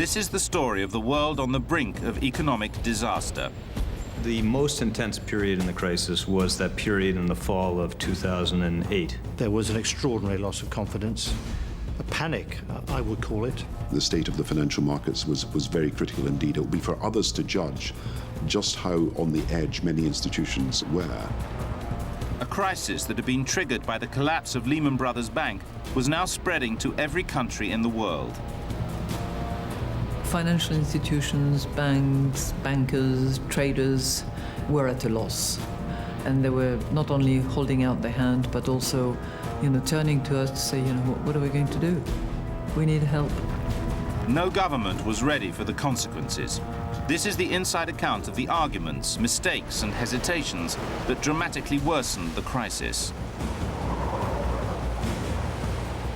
This is the story of the world on the brink of economic disaster. The most intense period in the crisis was that period in the fall of 2008. There was an extraordinary loss of confidence, a panic, I would call it. The state of the financial markets was very critical indeed. It will be for others to judge just how on the edge many institutions were. A crisis that had been triggered by the collapse of Lehman Brothers Bank was now spreading to every country in the world. Financial institutions, banks, bankers, traders were at a loss. And they were not only holding out their hand, but also, turning to us to say, what are we going to do? We need help. No government was ready for the consequences. This is the inside account of the arguments, mistakes, and hesitations that dramatically worsened the crisis.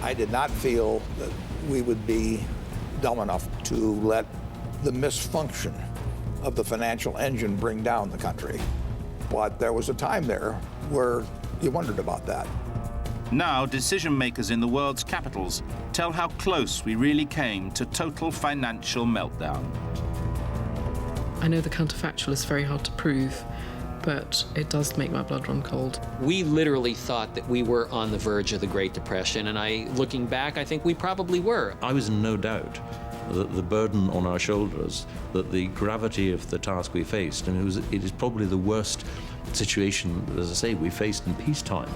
I did not feel that we would be dumb enough to let the misfunction of the financial engine bring down the country. But there was a time there where you wondered about that. Now, decision makers in the world's capitals tell how close we really came to total financial meltdown. I know the counterfactual is very hard to prove, but it does make my blood run cold. We literally thought that we were on the verge of the Great Depression, and looking back, I think we probably were. I was in no doubt that the burden on our shoulders, that the gravity of the task we faced, and it is probably the worst situation, as I say, we faced in peacetime.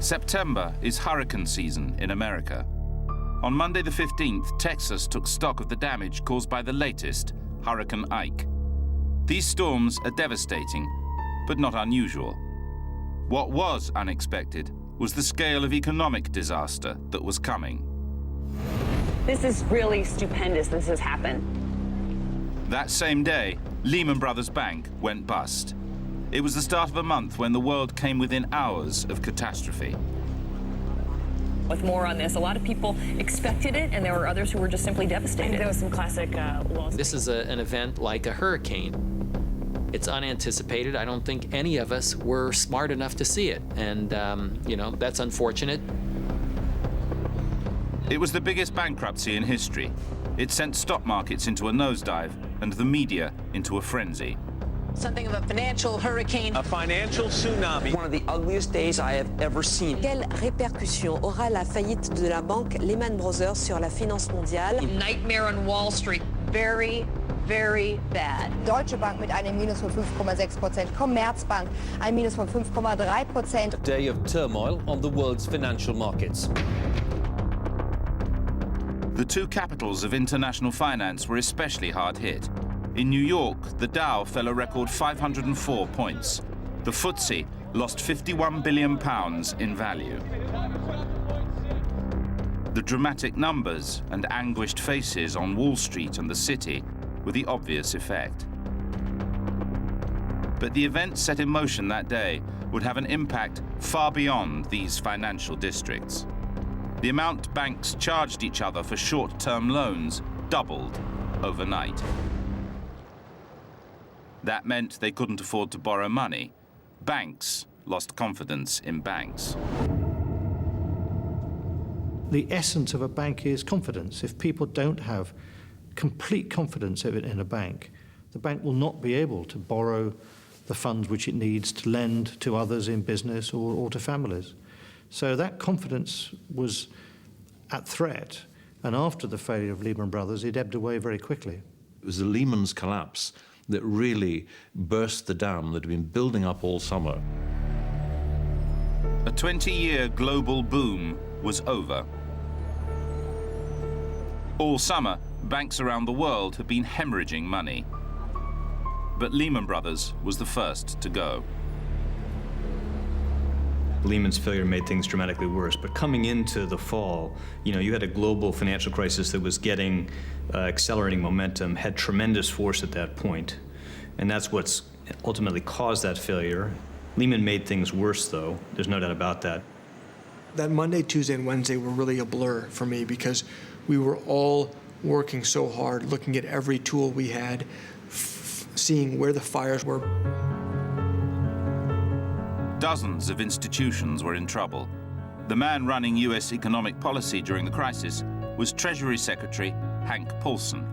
September is hurricane season in America. On Monday the 15th, Texas took stock of the damage caused by the latest, Hurricane Ike. These storms are devastating, but not unusual. What was unexpected was the scale of economic disaster that was coming. This is really stupendous this has happened. That same day, Lehman Brothers Bank went bust. It was the start of a month when the world came within hours of catastrophe. With more on this, a lot of people expected it, and there were others who were just simply devastated. There was some classic loss. This is an event like a hurricane. It's unanticipated. I don't think any of us were smart enough to see it, and that's unfortunate. It was the biggest bankruptcy in history. It sent stock markets into a nosedive and the media into a frenzy. Something of a financial hurricane. A financial tsunami. One of the ugliest days I have ever seen. Quelle répercussion aura la faillite de la banque Lehman Brothers sur la finance mondiale? Nightmare on Wall Street. Very, very bad. Deutsche Bank mit einem Minus von 5,6%, Commerzbank ein Minus von 5,3%. A day of turmoil on the world's financial markets. The two capitals of international finance were especially hard hit. In New York, the Dow fell a record 504 points. The FTSE lost £51 billion in value. The dramatic numbers and anguished faces on Wall Street and the city were the obvious effect. But the events set in motion that day would have an impact far beyond these financial districts. The amount banks charged each other for short-term loans doubled overnight. That meant they couldn't afford to borrow money. Banks lost confidence in banks. The essence of a bank is confidence. If people don't have complete confidence in a bank, the bank will not be able to borrow the funds which it needs to lend to others in business or to families. So that confidence was at threat, and after the failure of Lehman Brothers, it ebbed away very quickly. It was the Lehman's collapse that really burst the dam that had been building up all summer. A 20-year global boom was over. All summer, banks around the world had been hemorrhaging money. But Lehman Brothers was the first to go. Lehman's failure made things dramatically worse, but coming into the fall, you had a global financial crisis that was getting accelerating momentum, had tremendous force at that point, and that's what's ultimately caused that failure. Lehman made things worse, though. There's no doubt about that. That Monday, Tuesday, and Wednesday were really a blur for me because we were all working so hard, looking at every tool we had, seeing where the fires were. Dozens of institutions were in trouble. The man running US economic policy during the crisis was Treasury Secretary Hank Paulson.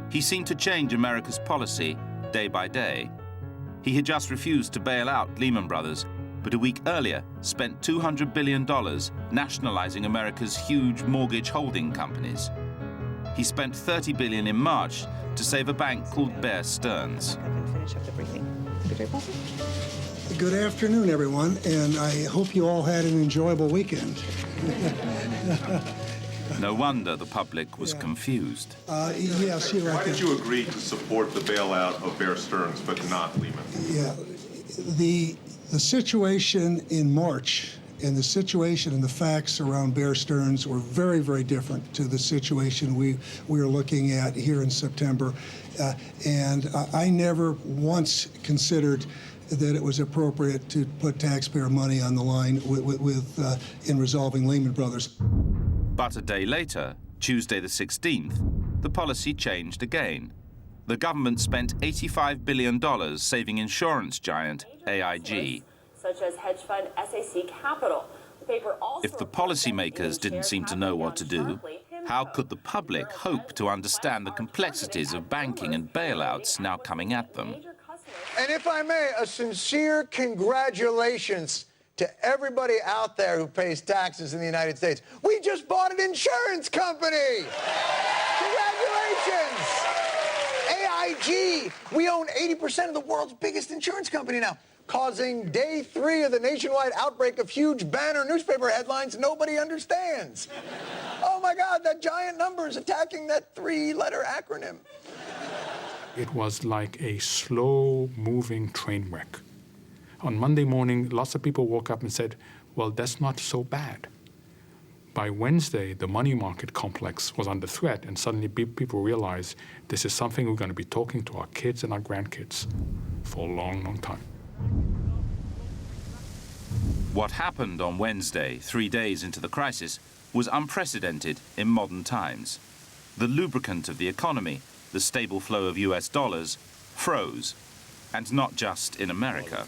He seemed to change America's policy day by day. He had just refused to bail out Lehman Brothers, but a week earlier spent $200 billion nationalizing America's huge mortgage holding companies. He spent $30 billion in March to save a bank called Bear Stearns. Finish up the briefing. Good afternoon, everyone, and I hope you all had an enjoyable weekend. No wonder the public was confused. Yes, you're right. Why did you agree to support the bailout of Bear Stearns but not Lehman? Yeah, the situation in March and the situation and the facts around Bear Stearns were very, very different to the situation we are looking at here in September. And I never once considered that it was appropriate to put taxpayer money on the line in resolving Lehman Brothers. But a day later, Tuesday the 16th, the policy changed again. The government spent $85 billion saving insurance giant AIG. Such as hedge fund SAC Capital. The paper also if the policymakers didn't seem to know what to do, how could the public hope to understand the complexities of banking and bailouts now coming at them? And if I may, a sincere congratulations to everybody out there who pays taxes in the United States. We just bought an insurance company. Congratulations. AIG, we own 80% of the world's biggest insurance company now, causing day 3 of the nationwide outbreak of huge banner newspaper headlines nobody understands. Oh my God, that giant number is attacking that 3-letter acronym. It was like a slow-moving train wreck. On Monday morning, lots of people woke up and said, well, that's not so bad. By Wednesday, the money market complex was under threat, and suddenly people realized this is something we're going to be talking to our kids and our grandkids for a long, long time. What happened on Wednesday, 3 days into the crisis, was unprecedented in modern times. The lubricant of the economy, the stable flow of US dollars, froze. And not just in America.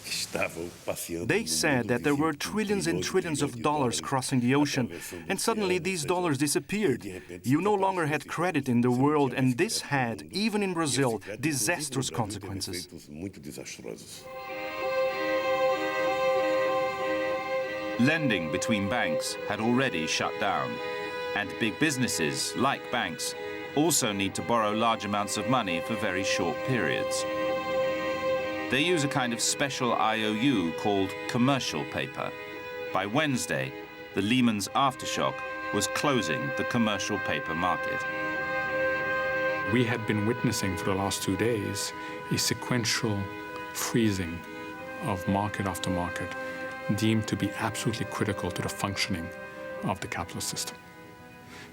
They said that there were trillions and trillions of dollars crossing the ocean, and suddenly these dollars disappeared. You no longer had credit in the world, and this had, even in Brazil, disastrous consequences. Lending between banks had already shut down, and big businesses, like banks, also need to borrow large amounts of money for very short periods. They use a kind of special IOU called commercial paper. By Wednesday, the Lehman's aftershock was closing the commercial paper market. We had been witnessing for the last 2 days a sequential freezing of market after market, deemed to be absolutely critical to the functioning of the capitalist system.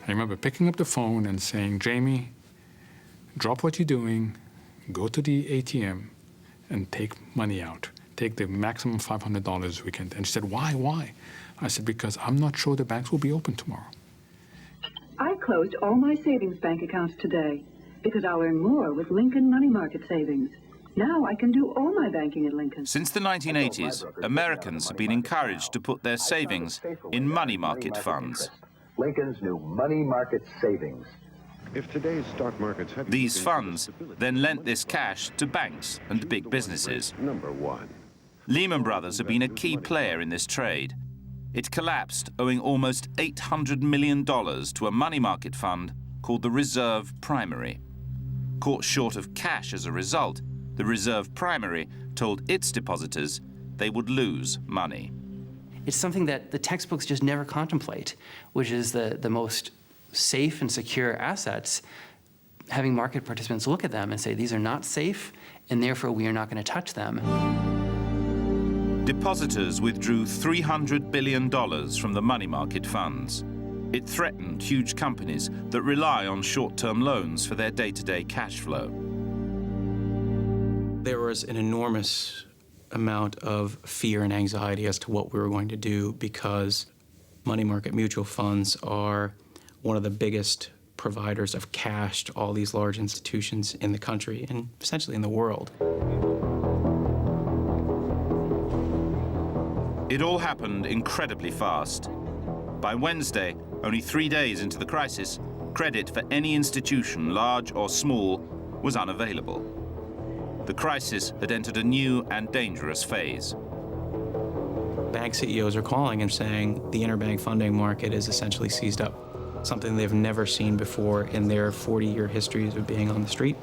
I remember picking up the phone and saying, Jamie, drop what you're doing, go to the ATM, and take money out. Take the maximum $500 we can. And she said, why? I said, because I'm not sure the banks will be open tomorrow. I closed all my savings bank accounts today because I'll earn more with Lincoln Money Market Savings. Now I can do all my banking at Lincoln. Since the 1980s, Americans have been encouraged to put their savings in money market funds. Lincoln's new money market savings. If today's stock markets had these funds then lent this cash to banks and big businesses. Number one. Lehman Brothers have been a key player in this trade. It collapsed, owing almost $800 million to a money market fund called the Reserve Primary. Caught short of cash as a result, the Reserve Primary told its depositors they would lose money. It's something that the textbooks just never contemplate, which is the most safe and secure assets, having market participants look at them and say, these are not safe, and therefore we are not going to touch them. Depositors withdrew $300 billion from the money market funds. It threatened huge companies that rely on short-term loans for their day-to-day cash flow. There was an enormous amount of fear and anxiety as to what we were going to do because Money market mutual funds are one of the biggest providers of cash to all these large institutions in the country and essentially in the world. It all happened incredibly fast. By Wednesday, only 3 days into the crisis, credit for any institution, large or small, was unavailable. The crisis had entered a new and dangerous phase. Bank CEOs are calling and saying the interbank funding market is essentially seized up, something they've never seen before in their 40-year histories of being on the street.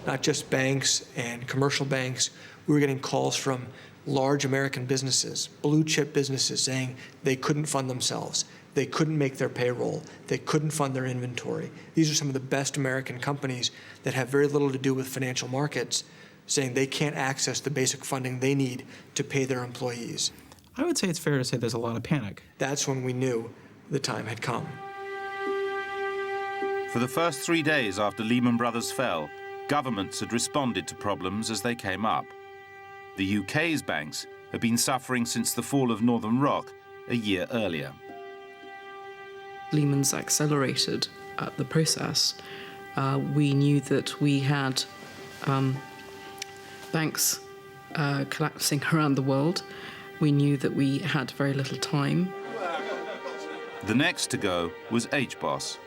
Not just banks and commercial banks, we were getting calls from large American businesses, blue chip businesses, saying they couldn't fund themselves, they couldn't make their payroll, they couldn't fund their inventory. These are some of the best American companies that have very little to do with financial markets, saying they can't access the basic funding they need to pay their employees. I would say it's fair to say there's a lot of panic. That's when we knew the time had come. For the first 3 days after Lehman Brothers fell, governments had responded to problems as they came up. The UK's banks had been suffering since the fall of Northern Rock a year earlier. Lehman's accelerated the process. We knew that we had banks collapsing around the world. We knew that we had very little time. The next to go was HBOS.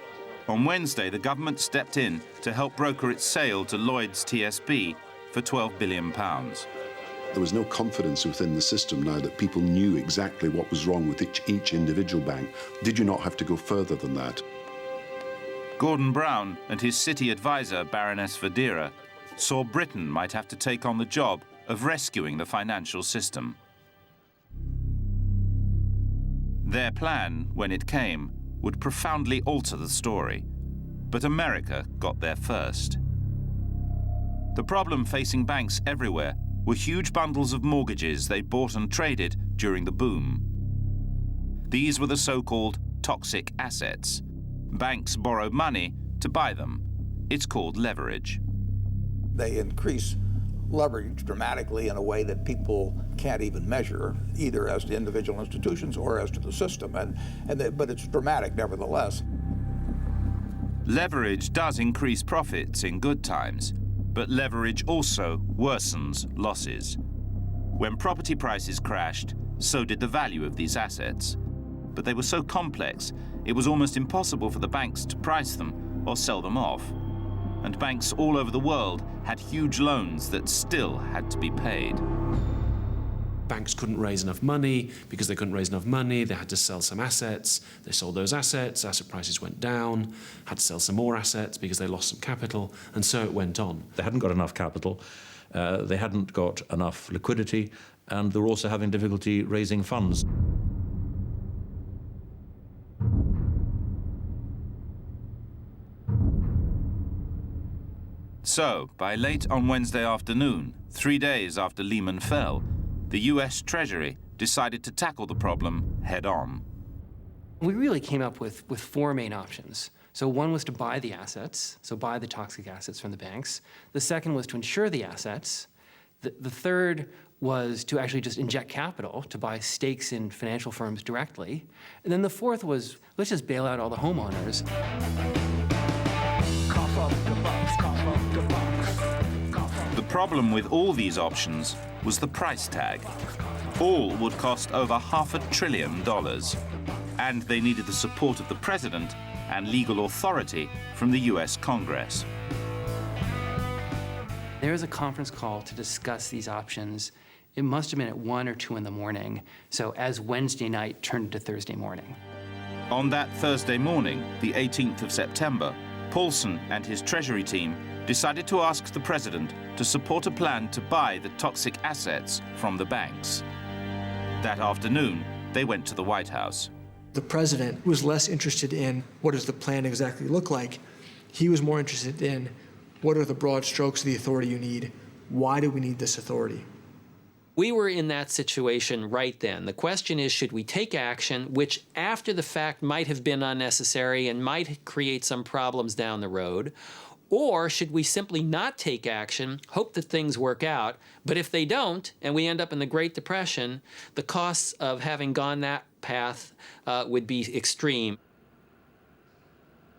On Wednesday, the government stepped in to help broker its sale to Lloyds TSB for £12 billion. There was no confidence within the system now that people knew exactly what was wrong with each individual bank. Did you not have to go further than that? Gordon Brown and his city advisor, Baroness Vadera, saw Britain might have to take on the job of rescuing the financial system. Their plan, when it came, would profoundly alter the story. But America got there first. The problem facing banks everywhere were huge bundles of mortgages they bought and traded during the boom. These were the so-called toxic assets. Banks borrowed money to buy them. It's called leverage. They increase leverage dramatically in a way that people can't even measure, either as to individual institutions or as to the system, but it's dramatic nevertheless. Leverage does increase profits in good times, but leverage also worsens losses. When property prices crashed, so did the value of these assets. But they were so complex, it was almost impossible for the banks to price them or sell them off. And banks all over the world had huge loans that still had to be paid. Banks couldn't raise enough money. Because they couldn't raise enough money, they had to sell some assets. They sold those assets, asset prices went down, had to sell some more assets because they lost some capital, and so it went on. They hadn't got enough capital, they hadn't got enough liquidity, and they were also having difficulty raising funds. So, by late on Wednesday afternoon, 3 days after Lehman fell, the US Treasury decided to tackle the problem head-on. We really came up with four main options. So one was to buy the assets, so buy the toxic assets from the banks. The second was to insure the assets. The third was to actually just inject capital to buy stakes in financial firms directly. And then the fourth was, let's just bail out all the homeowners. The problem with all these options was the price tag. All would cost over $500 billion. And they needed the support of the president and legal authority from the US Congress. There was a conference call to discuss these options. It must have been at 1 or 2 in the morning. So as Wednesday night turned into Thursday morning. On that Thursday morning, the 18th of September, Paulson and his Treasury team decided to ask the president to support a plan to buy the toxic assets from the banks. That afternoon, they went to the White House. The president was less interested in what does the plan exactly look like. He was more interested in what are the broad strokes of the authority you need? Why do we need this authority? We were in that situation right then. The question is, should we take action, which after the fact might have been unnecessary and might create some problems down the road, Or should we simply not take action, hope that things work out, but if they don't, and we end up in the Great Depression, the costs of having gone that path would be extreme.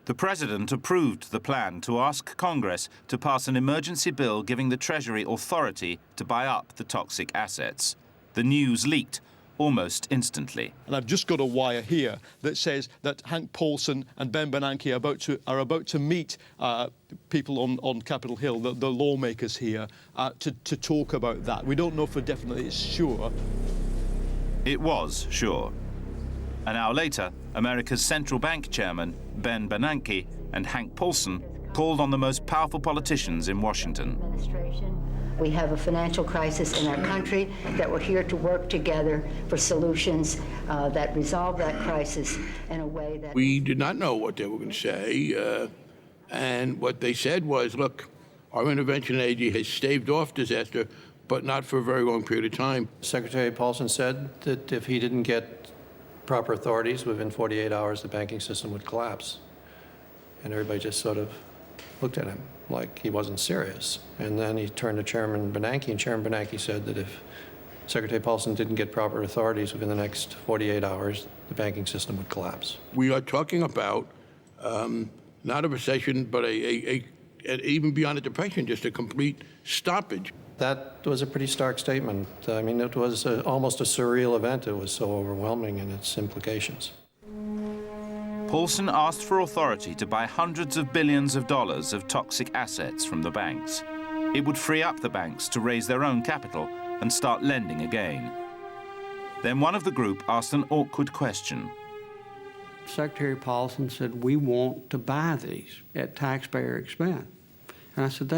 The president approved the plan to ask Congress to pass an emergency bill giving the Treasury authority to buy up the toxic assets. The news leaked almost instantly. And I've just got a wire here that says that Hank Paulson and Ben Bernanke are about to meet people on Capitol Hill, the lawmakers here, to talk about that. We don't know for definite it's sure. It was sure. An hour later, America's central bank chairman, Ben Bernanke, and Hank Paulson called on the most powerful politicians in Washington. We have a financial crisis in our country, that we're here to work together for solutions that resolve that crisis in a way that... We did not know what they were going to say, and what they said was, look, our intervention agency has staved off disaster, but not for a very long period of time. Secretary Paulson said that if he didn't get proper authorities within 48 hours, the banking system would collapse. And everybody just sort of looked at him like he wasn't serious. And then he turned to Chairman Bernanke, and Chairman Bernanke said that if Secretary Paulson didn't get proper authorities within the next 48 hours, the banking system would collapse. We are talking about not a recession, but even beyond a depression, just a complete stoppage. That was a pretty stark statement. I mean, it was almost a surreal event. It was so overwhelming in its implications. Paulson asked for authority to buy hundreds of billions of dollars of toxic assets from the banks. It would free up the banks to raise their own capital and start lending again. Then one of the group asked an awkward question. Secretary Paulson said, we want to buy these at taxpayer expense. And I said,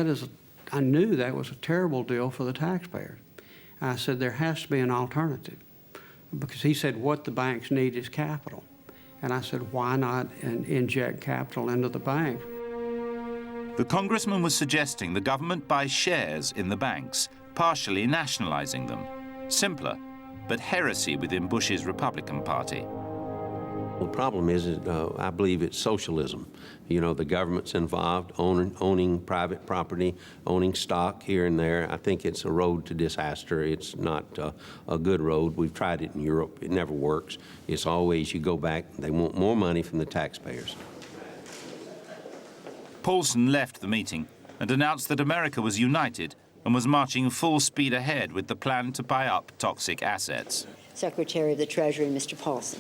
I knew that was a terrible deal for the taxpayers. I said, there has to be an alternative. Because he said, what the banks need is capital. And I said, why not inject capital into the bank? The congressman was suggesting the government buy shares in the banks, partially nationalizing them. Simpler, but heresy within Bush's Republican Party. The problem is, I believe it's socialism. You know, the government's involved, owning private property, owning stock here and there. I think it's a road to disaster. It's not a good road. We've tried it in Europe. It never works. It's always you go back, they want more money from the taxpayers. Paulson left the meeting and announced that America was united and was marching full speed ahead with the plan to buy up toxic assets. Secretary of the Treasury, Mr. Paulson.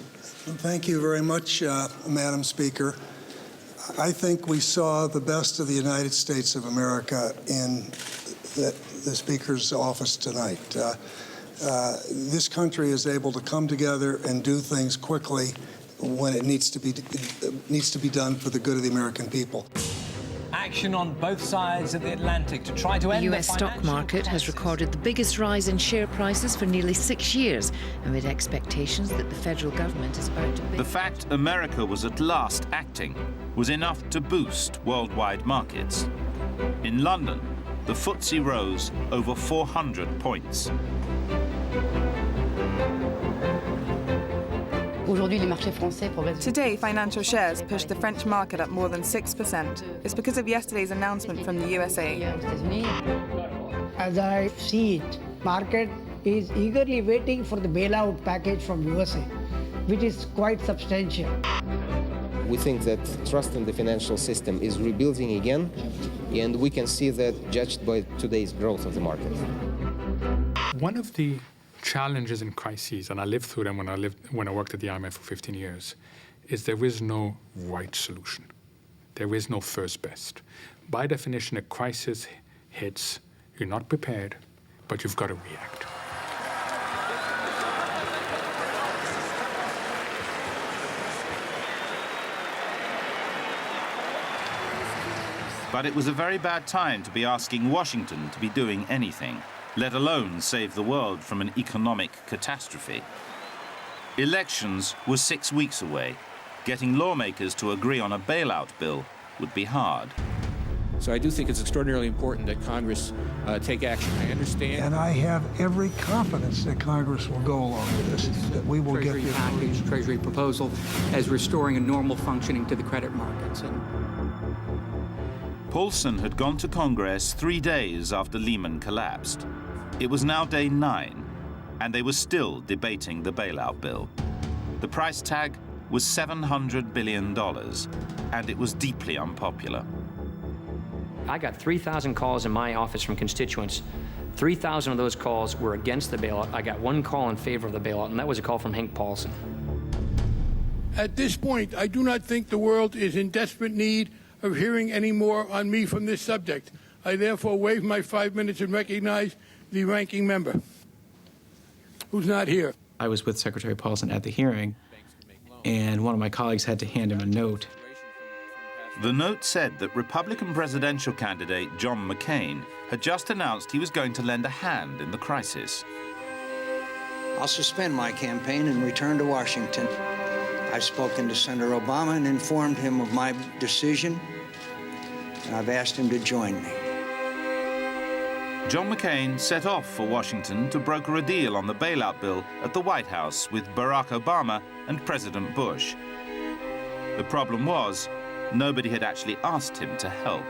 Thank you very much, Madam Speaker. I think we saw the best of the United States of America in the Speaker's office tonight. This country is able to come together and do things quickly when it needs to be done for the good of the American people. Action on both sides of the Atlantic to try to end the US stock market has recorded the biggest rise in share prices for nearly 6 years, amid expectations that the federal government is about to... The fact America was at last acting was enough to boost worldwide markets. In London, the FTSE rose over 400 points. Today, financial shares pushed the French market up more than 6%. It's because of yesterday's announcement from the USA. As I see it, market is eagerly waiting for the bailout package from USA, which is quite substantial. We think that trust in the financial system is rebuilding again, and we can see that judged by today's growth of the market. One of the challenges in crises, and I lived through them when I worked at the IMF for 15 years, is there is no right solution. There is no first best. By definition, a crisis hits, you're not prepared, but you've got to react. But it was a very bad time to be asking Washington to be doing anything, let alone save the world from an economic catastrophe. Elections were 6 weeks away. Getting lawmakers to agree on a bailout bill would be hard. So I do think it's extraordinarily important that Congress take action. I understand. And I have every confidence that Congress will go along with this, that we will get this. Package, Treasury proposal as restoring a normal functioning to the credit markets. And Paulson had gone to Congress 3 days after Lehman collapsed. It was now day 9, and they were still debating the bailout bill. The price tag was $700 billion, and it was deeply unpopular. I got 3,000 calls in my office from constituents. 3,000 of those calls were against the bailout. I got 1 call in favor of the bailout, and that was a call from Hank Paulson. At this point, I do not think the world is in desperate need of hearing any more on me from this subject. I therefore waive my 5 minutes and recognize the ranking member, who's not here. I was with Secretary Paulson at the hearing, and one of my colleagues had to hand him a note. The note said that Republican presidential candidate John McCain had just announced he was going to lend a hand in the crisis. I'll suspend my campaign and return to Washington. I've spoken to Senator Obama and informed him of my decision, and I've asked him to join me. John McCain set off for Washington to broker a deal on the bailout bill at the White House with Barack Obama and President Bush. The problem was, nobody had actually asked him to help.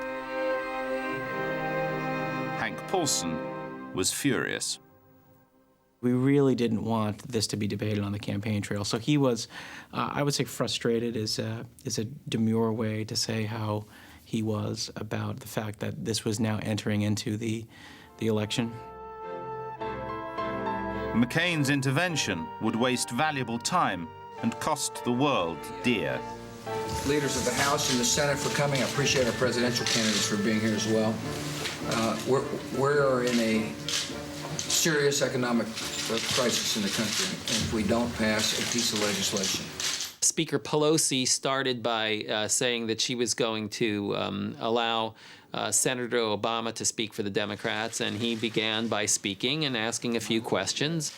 Hank Paulson was furious. We really didn't want this to be debated on the campaign trail. So he was, I would say, frustrated is a demure way to say how he was about the fact that this was now entering into the election. McCain's intervention would waste valuable time and cost the world dear. Leaders of the House and the Senate for coming. I appreciate our presidential candidates for being here as well. We're in a serious economic crisis in the country, and if we don't pass a piece of legislation. Speaker Pelosi started by saying that she was going to allow Senator Obama to speak for the Democrats, and he began by speaking and asking a few questions.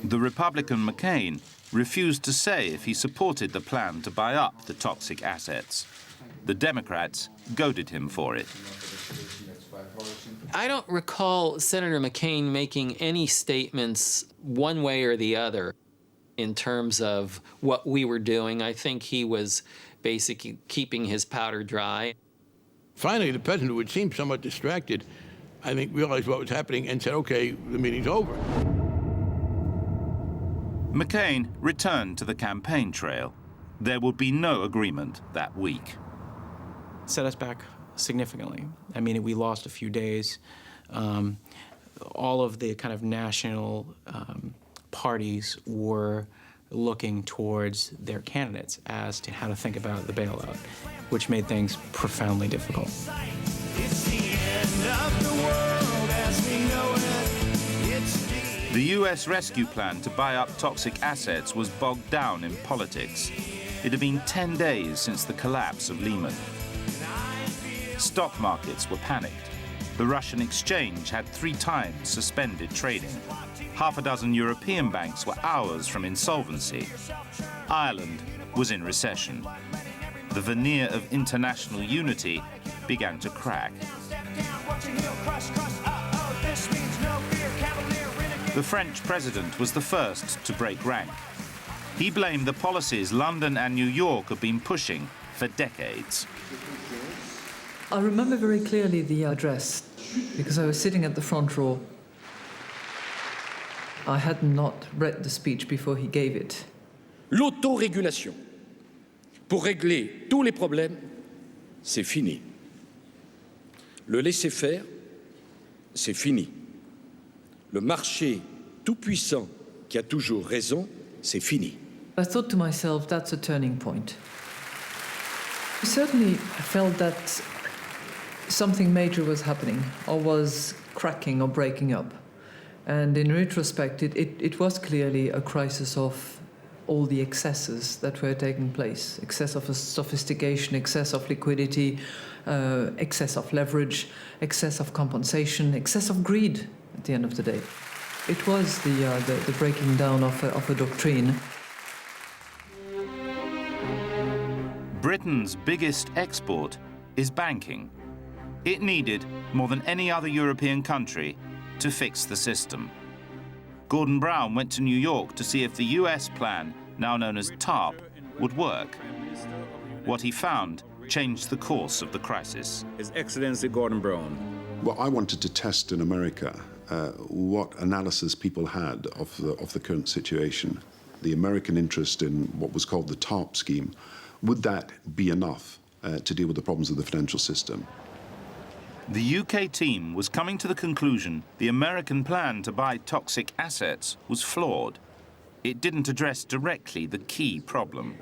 The Republican McCain refused to say if he supported the plan to buy up the toxic assets. The Democrats goaded him for it. I don't recall Senator McCain making any statements one way or the other in terms of what we were doing. I think he was basically keeping his powder dry. Finally, the president, who had seemed somewhat distracted, I think realized what was happening and said, okay, the meeting's over. McCain returned to the campaign trail. There would be no agreement that week. Set us back significantly. I mean, we lost a few days. All of the kind of national parties were looking towards their candidates as to how to think about the bailout, which made things profoundly difficult. The U.S. rescue plan to buy up toxic assets was bogged down in politics. It had been 10 days since the collapse of Lehman. Stock markets were panicked. The Russian exchange had 3 times suspended trading. Half a dozen European banks were hours from insolvency. Ireland was in recession. The veneer of international unity began to crack. The French president was the first to break rank. He blamed the policies London and New York had been pushing for decades. I remember very clearly the address because I was sitting at the front row. I had not read the speech before he gave it. L'autorégulation pour régler tous les problèmes, c'est fini. Le laisser-faire, c'est fini. Le marché tout-puissant qui a toujours raison, c'est fini. I thought to myself, that's a turning point. I certainly felt that something major was happening, or was cracking or breaking up. And in retrospect, it was clearly a crisis of all the excesses that were taking place. Excess of sophistication, excess of liquidity, excess of leverage, excess of compensation, excess of greed at the end of the day. It was the breaking down of a doctrine. Britain's biggest export is banking. It needed, more than any other European country, to fix the system. Gordon Brown went to New York to see if the US plan, now known as TARP, would work. What he found changed the course of the crisis. His Excellency Gordon Brown. Well, I wanted to test in America what analysis people had of the current situation. The American interest in what was called the TARP scheme, would that be enough to deal with the problems of the financial system? The UK team was coming to the conclusion the American plan to buy toxic assets was flawed. It didn't address directly the key problem.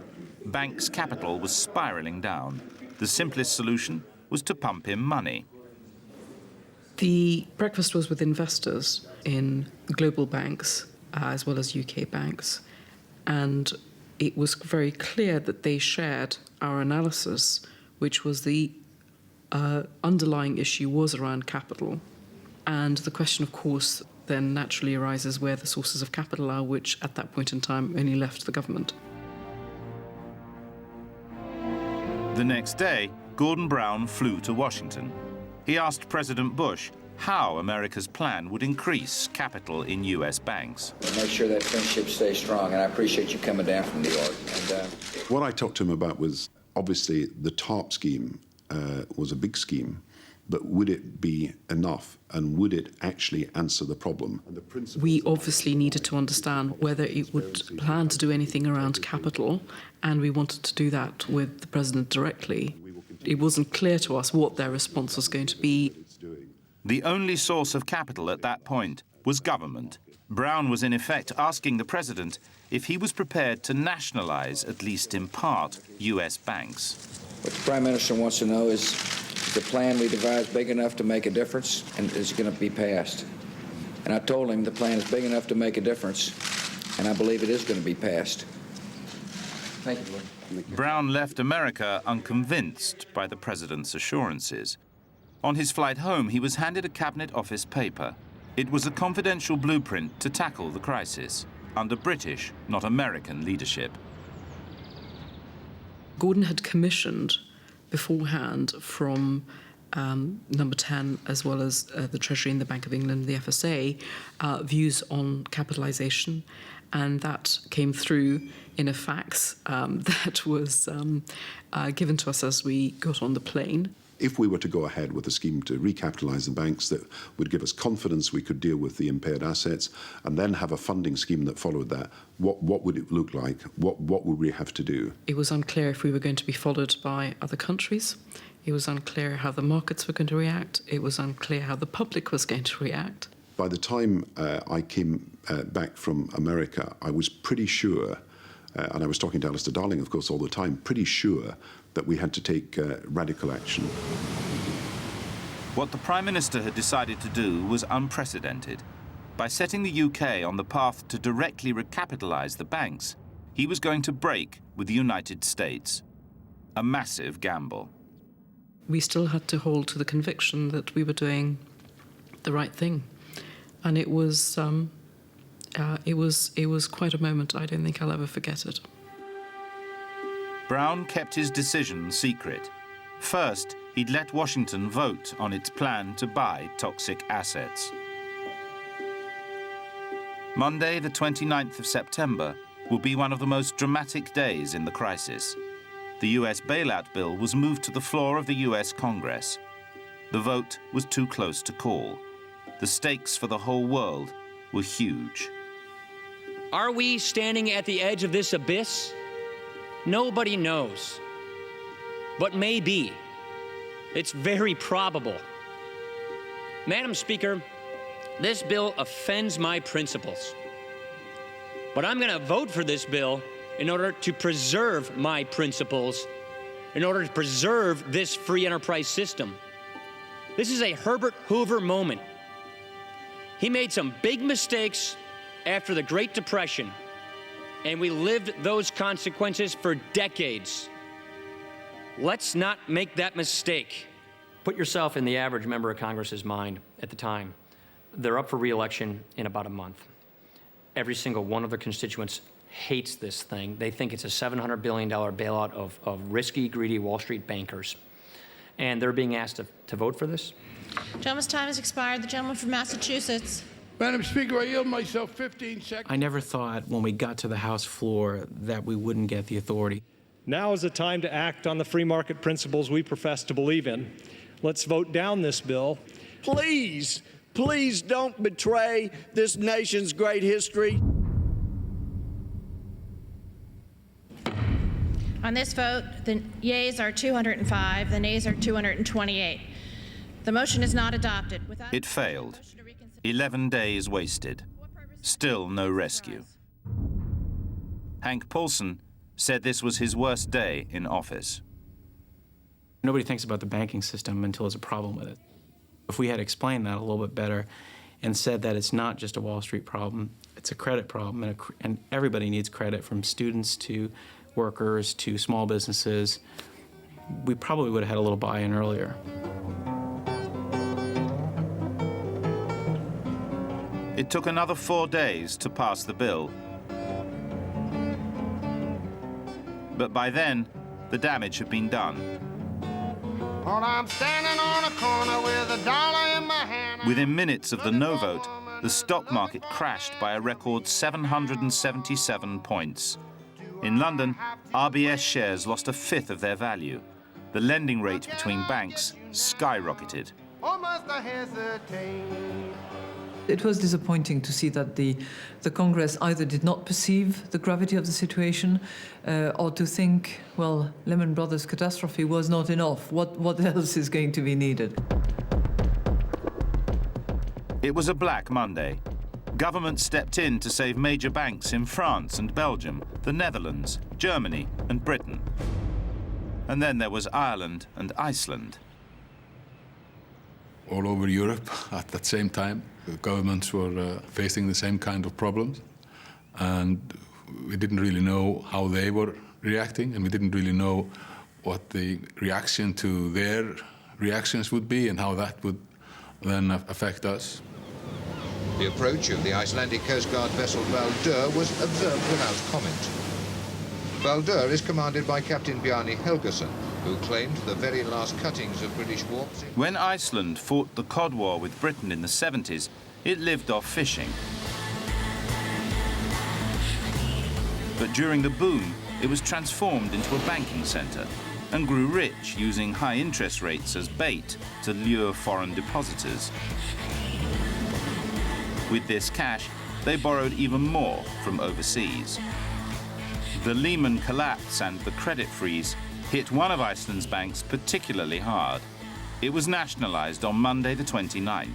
Banks' capital was spiraling down. The simplest solution was to pump in money. The breakfast was with investors in global banks as well as UK banks, and it was very clear that they shared our analysis, which was the underlying issue was around capital. And the question, of course, then naturally arises where the sources of capital are, which at that point in time only left the government. The next day, Gordon Brown flew to Washington. He asked President Bush how America's plan would increase capital in US banks. Make sure that friendship stays strong, and I appreciate you coming down from New York. And, What I talked to him about was, obviously, the TARP scheme was a big scheme, but would it be enough, and would it actually answer the problem? We obviously needed to understand whether it would plan to do anything around capital, and we wanted to do that with the president directly. It wasn't clear to us what their response was going to be. The only source of capital at that point was government. Brown was in effect asking the president if he was prepared to nationalize, at least in part, US banks. what the Prime Minister wants to know is the plan we devised big enough to make a difference and is going to be passed. And I told him the plan is big enough to make a difference, and I believe it is going to be passed. Thank you, Lord. Brown left America unconvinced by the president's assurances. On his flight home, he was handed a Cabinet Office paper. It was a confidential blueprint to tackle the crisis under British, not American, leadership. Gordon had commissioned beforehand from Number 10, as well as the Treasury and the Bank of England, the FSA, views on capitalisation, and that came through in a fax that was given to us as we got on the plane. If we were to go ahead with a scheme to recapitalise the banks that would give us confidence we could deal with the impaired assets and then have a funding scheme that followed that, what would it look like? What would we have to do? It was unclear if we were going to be followed by other countries. It was unclear how the markets were going to react. It was unclear how the public was going to react. By the time I came back from America, I was pretty sure, and I was talking to Alistair Darling, of course, all the time, pretty sure that we had to take radical action. What the Prime Minister had decided to do was unprecedented. By setting the UK on the path to directly recapitalise the banks, he was going to break with the United States. A massive gamble. We still had to hold to the conviction that we were doing the right thing. And it was quite a moment. I don't think I'll ever forget it. Brown kept his decision secret. First, he'd let Washington vote on its plan to buy toxic assets. Monday, the 29th of September, will be one of the most dramatic days in the crisis. The US bailout bill was moved to the floor of the US Congress. The vote was too close to call. The stakes for the whole world were huge. Are we standing at the edge of this abyss? Nobody knows. But maybe. It's very probable. Madam Speaker, this bill offends my principles. But I'm going to vote for this bill in order to preserve my principles, in order to preserve this free enterprise system. This is a Herbert Hoover moment. He made some big mistakes after the Great Depression, and we lived those consequences for decades. Let's not make that mistake. Put yourself in the average member of Congress's mind at the time. They're up for re-election in about a month. Every single one of their constituents hates this thing. They think it's a $700 billion bailout of risky, greedy Wall Street bankers. And they're being asked to vote for this. Gentleman's time has expired. The gentleman from Massachusetts. Madam Speaker, I yield myself 15 seconds. I never thought when we got to the House floor that we wouldn't get the authority. Now is the time to act on the free market principles we profess to believe in. Let's vote down this bill. Please, please don't betray this nation's great history. On this vote, the yeas are 205, the nays are 228. The motion is not adopted. It failed. 11 days wasted. Still no rescue. Hank Paulson said this was his worst day in office. Nobody thinks about the banking system until there's a problem with it. If we had explained that a little bit better and said that it's not just a Wall Street problem, it's a credit problem, and everybody needs credit, from students to workers to small businesses, we probably would have had a little buy-in earlier. It took another 4 days to pass the bill. But by then, the damage had been done. Well, I'm standing on a corner with $1 in my hand. Within minutes of the no vote, the stock market crashed by a record 777 points. In London, RBS shares lost a fifth of their value. The lending rate between banks skyrocketed. Or must I hesitate? It was disappointing to see that the Congress either did not perceive the gravity of the situation or to think, well, Lehman Brothers catastrophe was not enough. What else is going to be needed? It was a Black Monday. Government stepped in to save major banks in France and Belgium, the Netherlands, Germany and Britain. And then there was Ireland and Iceland. All over Europe at that same time, the governments were facing the same kind of problems. And we didn't really know how they were reacting, and we didn't really know what the reaction to their reactions would be and how that would then affect us. The approach of the Icelandic Coast Guard vessel Baldur was observed without comment. Baldur is commanded by Captain Bjarni Helgason, who claimed the very last cuttings of British warps. When Iceland fought the Cod War with Britain in the 70s, it lived off fishing. But during the boom, it was transformed into a banking centre and grew rich using high interest rates as bait to lure foreign depositors. With this cash, they borrowed even more from overseas. The Lehman collapse and the credit freeze hit one of Iceland's banks particularly hard. It was nationalised on Monday the 29th.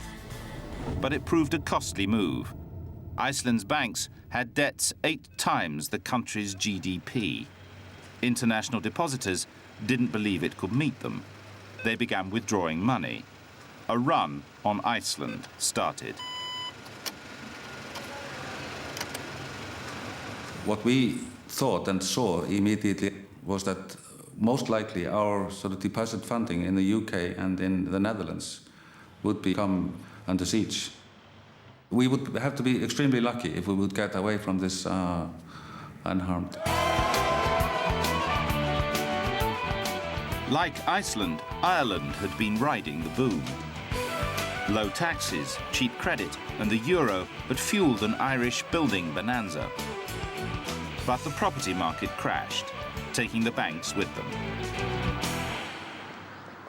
But it proved a costly move. Iceland's banks had debts 8 times the country's GDP. International depositors didn't believe it could meet them. They began withdrawing money. A run on Iceland started. What we thought and saw immediately was that most likely our sort of deposit funding in the UK and in the Netherlands would become under siege. We would have to be extremely lucky if we would get away from this unharmed. Like Iceland, Ireland had been riding the boom. Low taxes, cheap credit, and the euro had fueled an Irish building bonanza. But the property market crashed, taking the banks with them.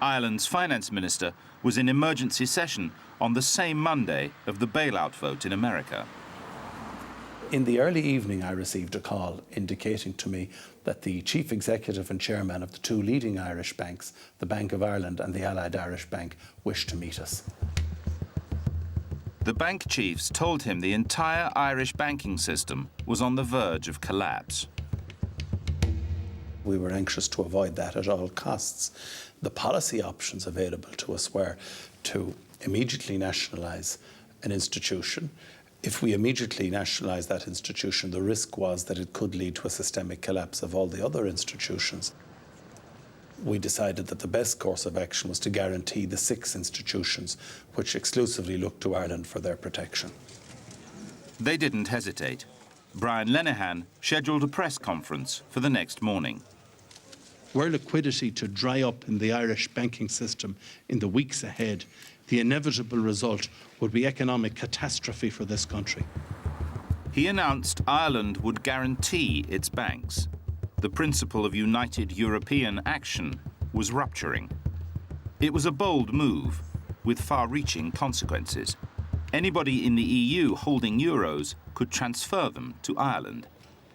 Ireland's finance minister was in emergency session on the same Monday of the bailout vote in America. In the early evening, I received a call indicating to me that the chief executive and chairman of the 2 leading Irish banks, the Bank of Ireland and the Allied Irish Bank, wished to meet us. The bank chiefs told him the entire Irish banking system was on the verge of collapse. We were anxious to avoid that at all costs. The policy options available to us were to immediately nationalise an institution. If we immediately nationalised that institution, the risk was that it could lead to a systemic collapse of all the other institutions. We decided that the best course of action was to guarantee the 6 institutions which exclusively looked to Ireland for their protection. They didn't hesitate. Brian Lenihan scheduled a press conference for the next morning. Were liquidity to dry up in the Irish banking system in the weeks ahead, the inevitable result would be economic catastrophe for this country. He announced Ireland would guarantee its banks. the principle of united European action, was rupturing. It was a bold move, with far-reaching consequences. Anybody in the EU holding euros could transfer them to Ireland.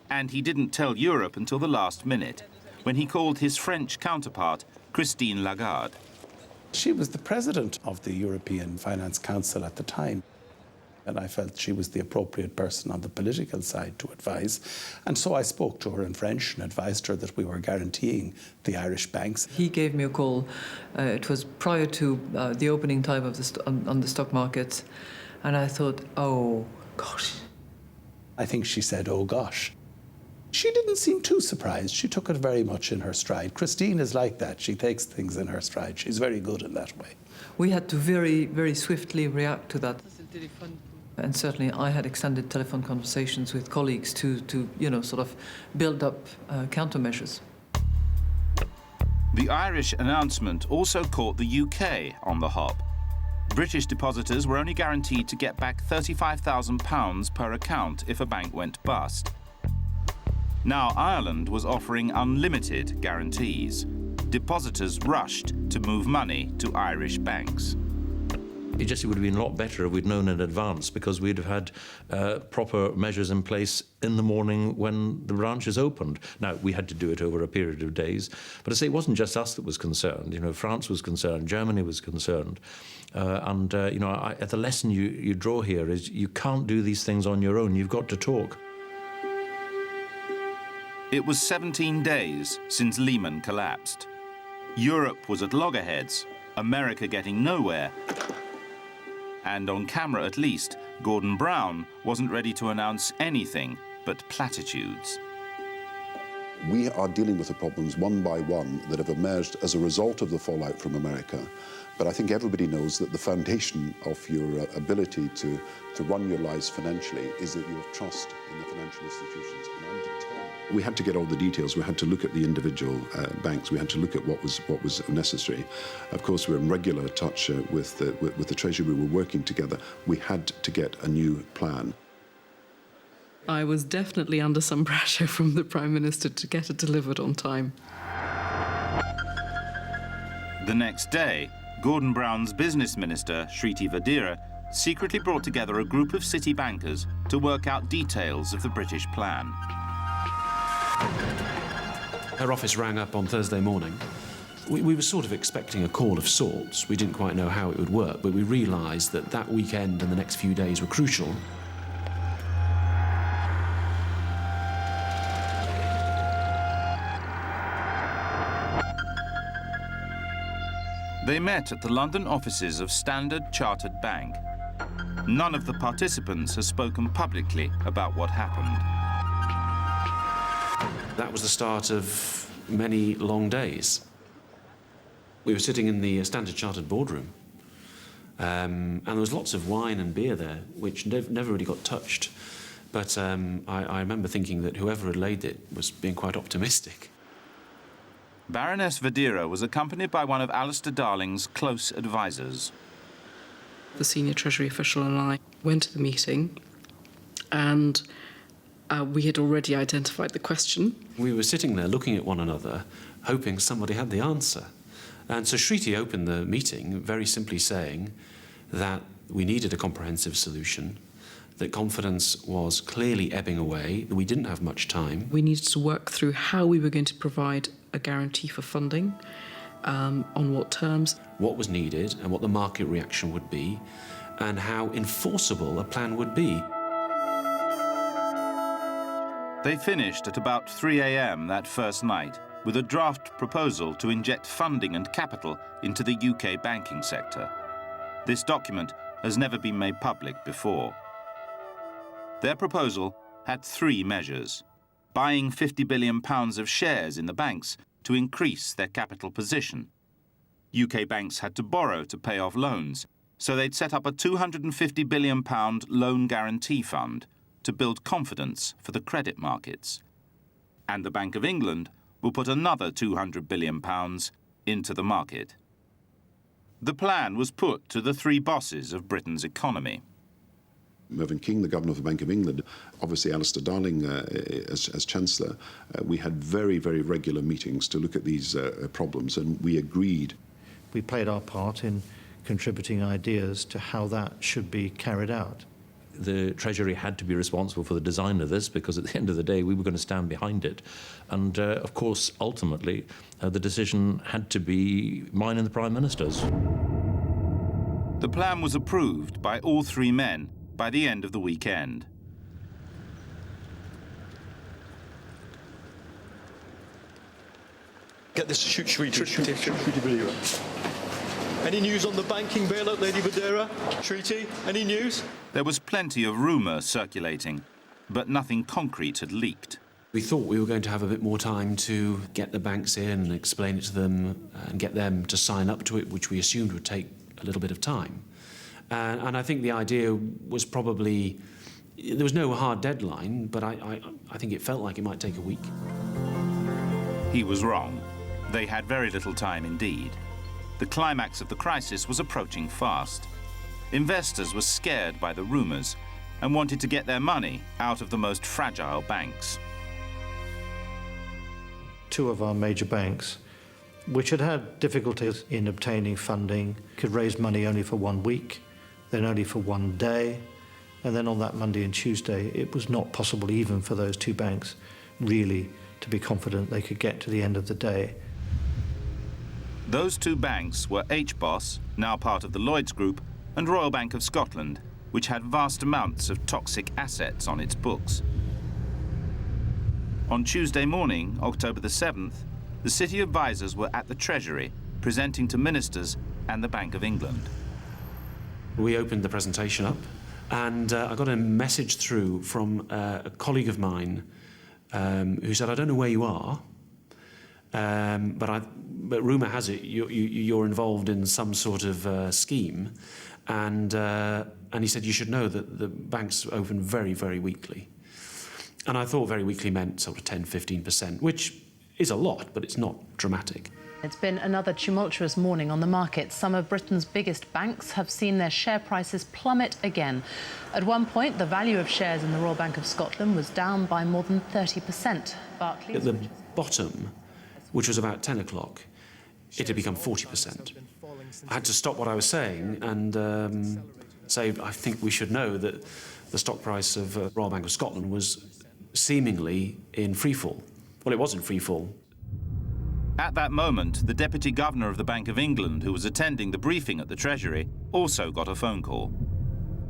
And he didn't tell Europe until the last minute, when he called his French counterpart, Christine Lagarde. She was the president of the European Finance Council at the time, and I felt she was the appropriate person on the political side to advise. And so I spoke to her in French and advised her that we were guaranteeing the Irish banks. He gave me a call. It was prior to the opening time of on the stock market, and I thought, oh, gosh. I think she said, oh, gosh. She didn't seem too surprised. She took it very much in her stride. Christine is like that. She takes things in her stride. She's very good in that way. We had to very, very swiftly react to that. And certainly I had extended telephone conversations with colleagues to sort of build up countermeasures. The Irish announcement also caught the UK on the hop. British depositors were only guaranteed to get back £35,000 per account if a bank went bust. Now Ireland was offering unlimited guarantees. Depositors rushed to move money to Irish banks. It just would have been a lot better if we'd known in advance, because we'd have had proper measures in place in the morning when the branches opened. Now, we had to do it over a period of days. But I say it wasn't just us that was concerned. You know, France was concerned, Germany was concerned. The lesson you draw here is you can't do these things on your own. You've got to talk. It was 17 days since Lehman collapsed. Europe was at loggerheads, America getting nowhere. And on camera at least, Gordon Brown wasn't ready to announce anything but platitudes. We are dealing with the problems one by one that have emerged as a result of the fallout from America. But I think everybody knows that the foundation of your ability to run your lives financially is that you have trust in the financial institutions. And I'm determined. We had to get all the details. We had to look at the individual banks. We had to look at what was necessary. Of course, we're in regular touch with the Treasury. We were working together. We had to get a new plan. I was definitely under some pressure from the Prime Minister to get it delivered on time. The next day, Gordon Brown's business minister, Shriti Vadera, secretly brought together a group of city bankers to work out details of the British plan. Her office rang up on Thursday morning. We were sort of expecting a call of sorts. We didn't quite know how it would work, but we realised that weekend and the next few days were crucial. They met at the London offices of Standard Chartered Bank. None of the participants has spoken publicly about what happened. That was the start of many long days. We were sitting in the Standard Chartered boardroom, and there was lots of wine and beer there, which never really got touched. But I remember thinking that whoever had laid it was being quite optimistic. Baroness Vadera was accompanied by one of Alistair Darling's close advisors. The senior Treasury official and I went to the meeting, and we had already identified the question. We were sitting there looking at one another, hoping somebody had the answer. And so Shriti opened the meeting, very simply saying that we needed a comprehensive solution, that confidence was clearly ebbing away, that we didn't have much time. We needed to work through how we were going to provide a guarantee for funding, on what terms. What was needed and what the market reaction would be, and how enforceable a plan would be. They finished at about 3 a.m. that first night with a draft proposal to inject funding and capital into the UK banking sector. This document has never been made public before. Their proposal had 3 measures: buying £50 billion of shares in the banks to increase their capital position. UK banks had to borrow to pay off loans, so they'd set up a £250 billion loan guarantee fund to build confidence for the credit markets. And the Bank of England will put another £200 billion into the market. The plan was put to the 3 bosses of Britain's economy. Mervyn King, the Governor of the Bank of England, obviously Alistair Darling as Chancellor, we had very, very regular meetings to look at these problems, and we agreed. We played our part in contributing ideas to how that should be carried out. The Treasury had to be responsible for the design of this because at the end of the day we were going to stand behind it. And of course, ultimately, the decision had to be mine and the Prime Minister's. The plan was approved by all three men by the end of the weekend. Get this treaty. Any news on the banking bailout, Lady Badera? Treaty? Any news? There was plenty of rumour circulating, but nothing concrete had leaked. We thought we were going to have a bit more time to get the banks in and explain it to them and get them to sign up to it, which we assumed would take a little bit of time. And I think the idea was probably, there was no hard deadline, but I think it felt like it might take a week. He was wrong. They had very little time indeed. The climax of the crisis was approaching fast. Investors were scared by the rumours and wanted to get their money out of the most fragile banks. Two of our major banks, which had had difficulties in obtaining funding, could raise money only for 1 week, then only for 1 day, and then on that Monday and Tuesday it was not possible even for those two banks really to be confident they could get to the end of the day. Those two banks were HBOS, now part of the Lloyds Group, and Royal Bank of Scotland, which had vast amounts of toxic assets on its books. On Tuesday morning, October the 7th, the City advisors were at the Treasury, presenting to ministers and the Bank of England. We opened the presentation up, and I got a message through from a colleague of mine who said, "I don't know where you are, but rumour has it you're involved in some sort of scheme," and he said, "You should know that the banks open very, very weakly." And I thought very weakly meant sort of 10–15%, which is a lot, but it's not dramatic. It's been another tumultuous morning on the market. Some of Britain's biggest banks have seen their share prices plummet again. At one point, the value of shares in the Royal Bank of Scotland was down by more than 30%. Barclays, at the bottom, which was about 10 o'clock, it had become 40%. I had to stop what I was saying and say, I think we should know that the stock price of Royal Bank of Scotland was seemingly in freefall. Well, it was in freefall. At that moment, the Deputy Governor of the Bank of England, who was attending the briefing at the Treasury, also got a phone call.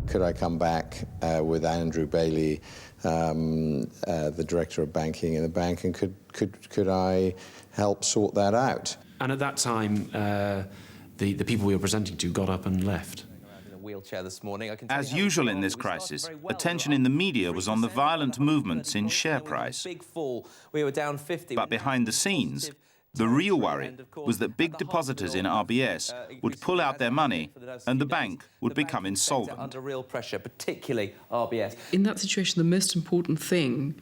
Could I come back with Andrew Bailey, the Director of Banking in the bank, and could I help sort that out? And at that time, the people we were presenting to got up and left. As usual in this crisis, attention in the media was on the violent movements in share price. But behind the scenes, the real worry was that big depositors in RBS would pull out their money and the bank would become insolvent. Under real pressure, particularly RBS. In that situation, the most important thing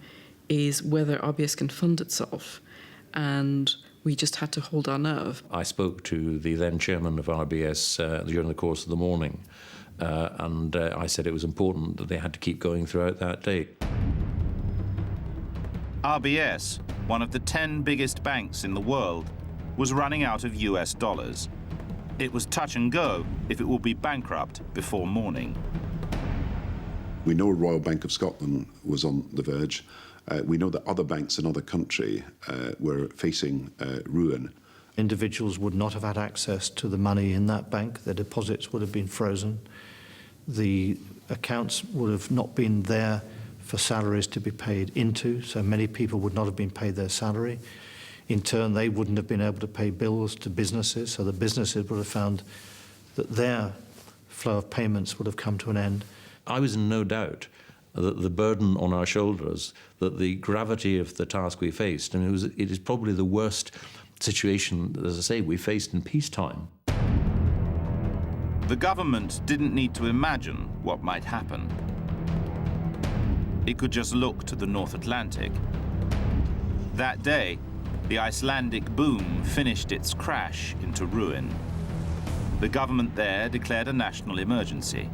is whether RBS can fund itself, and we just had to hold our nerve. I spoke to the then chairman of RBS during the course of the morning, and I said it was important that they had to keep going throughout that day. RBS, one of the 10 biggest banks in the world, was running out of US dollars. It was touch and go if it would be bankrupt before morning. We know Royal Bank of Scotland was on the verge. We know that other banks in other countries were facing ruin. Individuals would not have had access to the money in that bank. Their deposits would have been frozen. The accounts would have not been there for salaries to be paid into, so many people would not have been paid their salary. In turn, they wouldn't have been able to pay bills to businesses, so the businesses would have found that their flow of payments would have come to an end. I was in no doubt that the burden on our shoulders, that the gravity of the task we faced, and it is probably the worst situation, as I say, we faced in peacetime. The government didn't need to imagine what might happen. It could just look to the North Atlantic. That day, the Icelandic boom finished its crash into ruin. The government there declared a national emergency.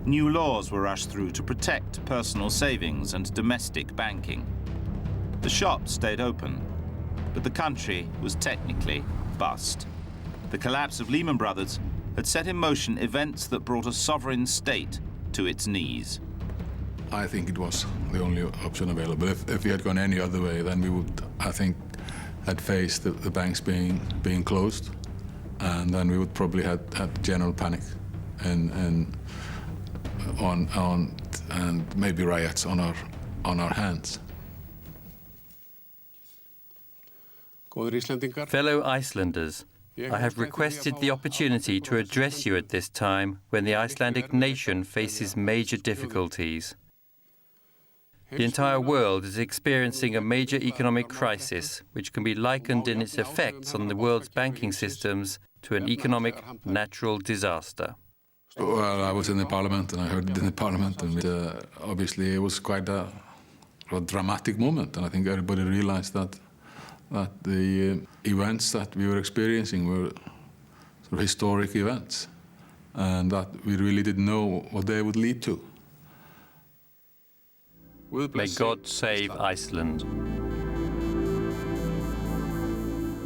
new laws were rushed through to protect personal savings and domestic banking. The shops stayed open, but the country was technically bust. The collapse of Lehman Brothers had set in motion events that brought a sovereign state to its knees. I think it was the only option available. If we had gone any other way, then we would, I think, had faced the banks being closed, and then we would probably had general panic and maybe riots on our hands. Fellow Icelanders, I have requested the opportunity to address you at this time when the Icelandic nation faces major difficulties. The entire world is experiencing a major economic crisis, which can be likened in its effects on the world's banking systems to an economic natural disaster. Well, I was in the parliament and I heard it in the parliament, and obviously it was quite a dramatic moment, and I think everybody realized that the events that we were experiencing were sort of historic events, and that we really didn't know what they would lead to. May God save Iceland.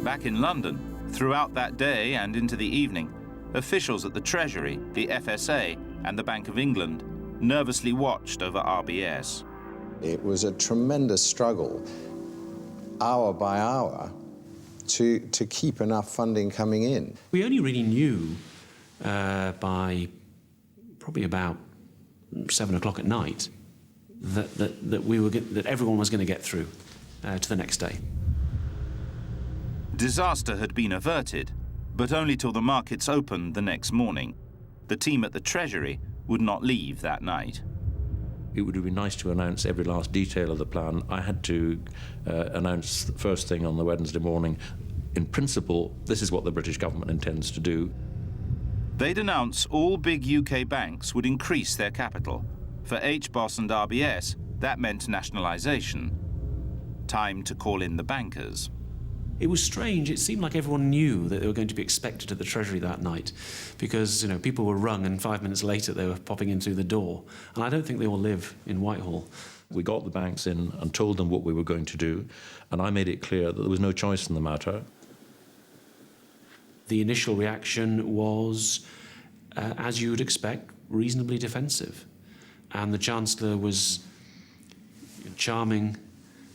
Back in London, throughout that day and into the evening, officials at the Treasury, the FSA and the Bank of England nervously watched over RBS. It was a tremendous struggle, hour by hour, to keep enough funding coming in. We only really knew by probably about 7 o'clock at night that everyone was going to get through to the next day. Disaster had been averted, but only till the markets opened the next morning. The team at the Treasury would not leave that night. It would have been nice to announce every last detail of the plan. I had to announce the first thing on the Wednesday morning, in principle, this is what the British government intends to do. They'd announce all big UK banks would increase their capital. For HBOS and RBS, that meant nationalisation. Time to call in the bankers. It was strange. It seemed like everyone knew that they were going to be expected at the Treasury that night, because people were rung and 5 minutes later they were popping in through the door. And I don't think they all live in Whitehall. We got the banks in and told them what we were going to do, and I made it clear that there was no choice in the matter. The initial reaction was, as you would expect, reasonably defensive. And the Chancellor was charming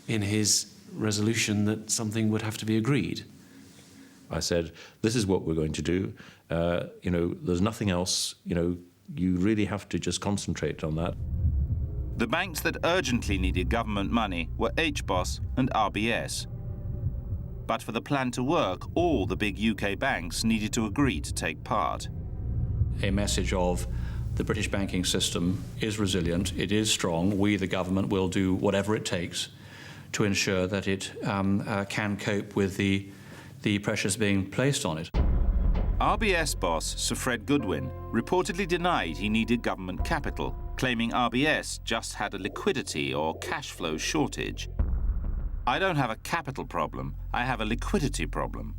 in his resolution that something would have to be agreed. I said, this is what we're going to do. There's nothing else. You really have to just concentrate on that. The banks that urgently needed government money were HBOS and RBS. But for the plan to work, all the big UK banks needed to agree to take part. A message of the British banking system is resilient, it is strong. We, the government, will do whatever it takes to ensure that it can cope with the pressures being placed on it. RBS boss Sir Fred Goodwin reportedly denied he needed government capital, claiming RBS just had a liquidity or cash flow shortage. I don't have a capital problem, I have a liquidity problem.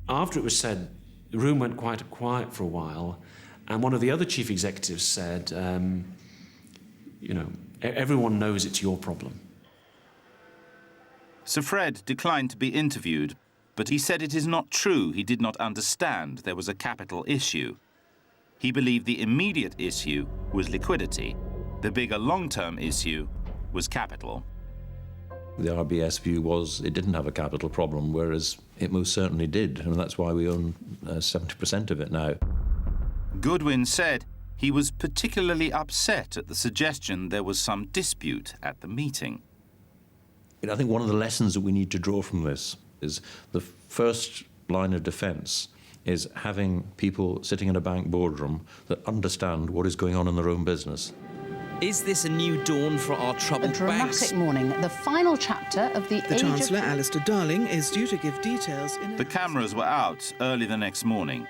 After it was said, the room went quite quiet for a while, and one of the other chief executives said, everyone knows it's your problem. Sir Fred declined to be interviewed, but he said it is not true he did not understand there was a capital issue. He believed the immediate issue was liquidity. The bigger long-term issue was capital. The RBS view was it didn't have a capital problem, whereas it most certainly did, and that's why we own 70% of it now. Goodwin said he was particularly upset at the suggestion there was some dispute at the meeting. I think one of the lessons that we need to draw from this is the first line of defence is having people sitting in a bank boardroom that understand what is going on in their own business. Is this a new dawn for our troubled banks? A dramatic morning, the final chapter of the Chancellor, Alistair Darling, is due to give details in... The cameras were out early the next morning.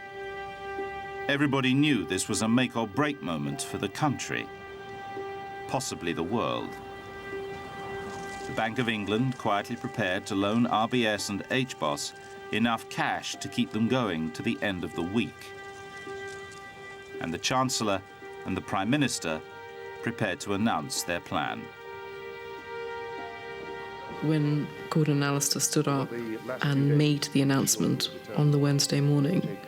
Everybody knew this was a make-or-break moment for the country, possibly the world. The Bank of England quietly prepared to loan RBS and HBOS enough cash to keep them going to the end of the week. And the Chancellor and the Prime Minister prepared to announce their plan. When Gordon Alistair stood up and made the announcement on the Wednesday morning,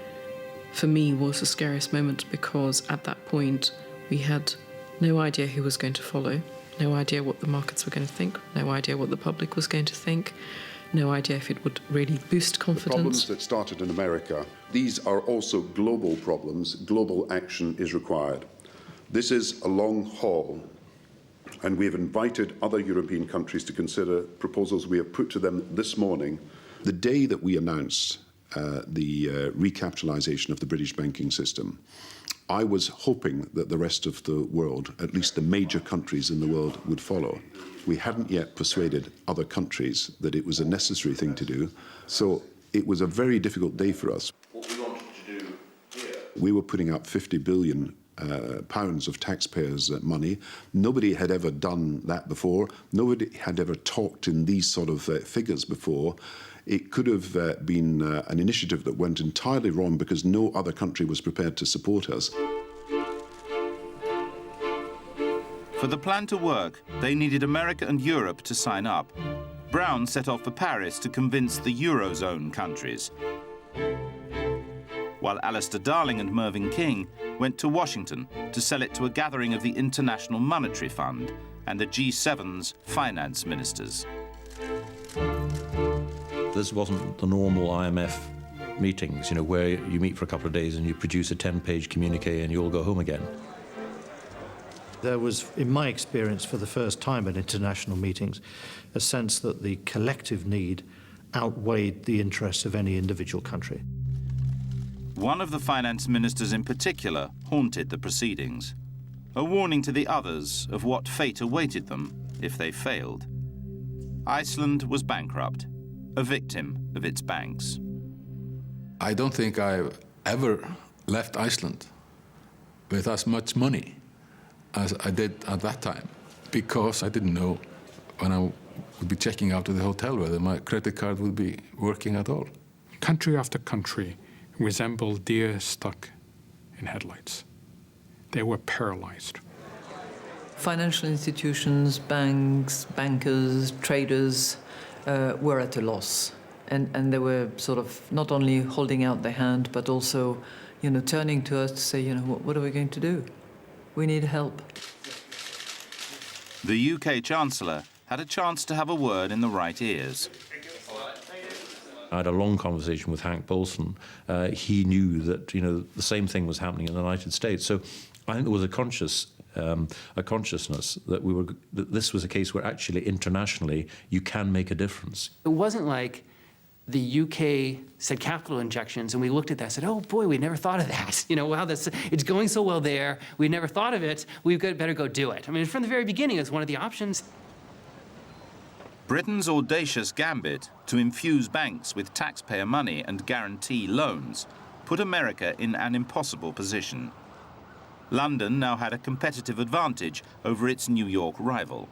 for me was the scariest moment, because at that point we had no idea who was going to follow, no idea what the markets were going to think, no idea what the public was going to think, no idea if it would really boost confidence. The problems that started in America, these are also global problems. Global action is required. This is a long haul, and we have invited other European countries to consider proposals we have put to them this morning. The day that we announced the recapitalisation of the British banking system, I was hoping that the rest of the world, at least the major countries in the world, would follow. We hadn't yet persuaded other countries that it was a necessary thing to do, so it was a very difficult day for us. What we wanted to do here, we were putting up £50 billion of taxpayers' money. Nobody had ever done that before. Nobody had ever talked in these sort of figures before. It could have been an initiative that went entirely wrong because no other country was prepared to support us. For the plan to work, they needed America and Europe to sign up. Brown set off for Paris to convince the Eurozone countries, while Alistair Darling and Mervyn King went to Washington to sell it to a gathering of the International Monetary Fund and the G7's finance ministers. This wasn't the normal IMF meetings, where you meet for a couple of days and you produce a 10-page communique and you all go home again. There was, in my experience, for the first time at international meetings, a sense that the collective need outweighed the interests of any individual country. One of the finance ministers in particular haunted the proceedings, a warning to the others of what fate awaited them if they failed. Iceland was bankrupt, a victim of its banks. I don't think I've ever left Iceland with as much money as I did at that time, because I didn't know when I would be checking out of the hotel whether my credit card would be working at all. Country after country resembled deer stuck in headlights. They were paralyzed. Financial institutions, banks, bankers, traders were at a loss. And they were sort of not only holding out their hand, but also, turning to us to say, what are we going to do? We need help. The UK Chancellor had a chance to have a word in the right ears. I had a long conversation with Hank Paulson. He knew that the same thing was happening in the United States. So I think there was a consciousness that this was a case where actually internationally you can make a difference. It wasn't like the UK said capital injections, and we looked at that and said, oh boy, we never thought of that. Wow, it's going so well there. We never thought of it. We've better go do it. I mean, from the very beginning, it's one of the options. Britain's audacious gambit to infuse banks with taxpayer money and guarantee loans put America in an impossible position. London now had a competitive advantage over its New York rival.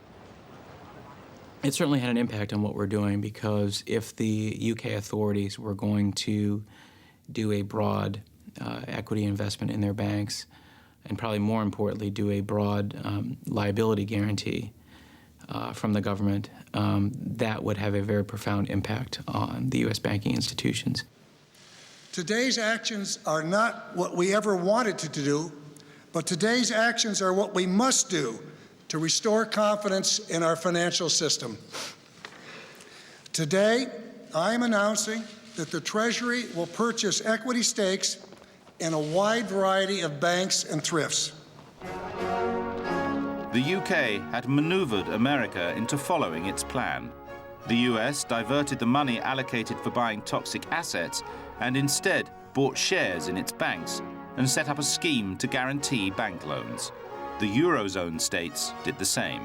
It certainly had an impact on what we're doing, because if the UK authorities were going to do a broad equity investment in their banks, and probably more importantly, do a broad liability guarantee from the government, that would have a very profound impact on the U.S. banking institutions. Today's actions are not what we ever wanted to do, but today's actions are what we must do to restore confidence in our financial system. Today, I am announcing that the Treasury will purchase equity stakes in a wide variety of banks and thrifts. The UK had maneuvered America into following its plan. The US diverted the money allocated for buying toxic assets and instead bought shares in its banks and set up a scheme to guarantee bank loans. The Eurozone states did the same.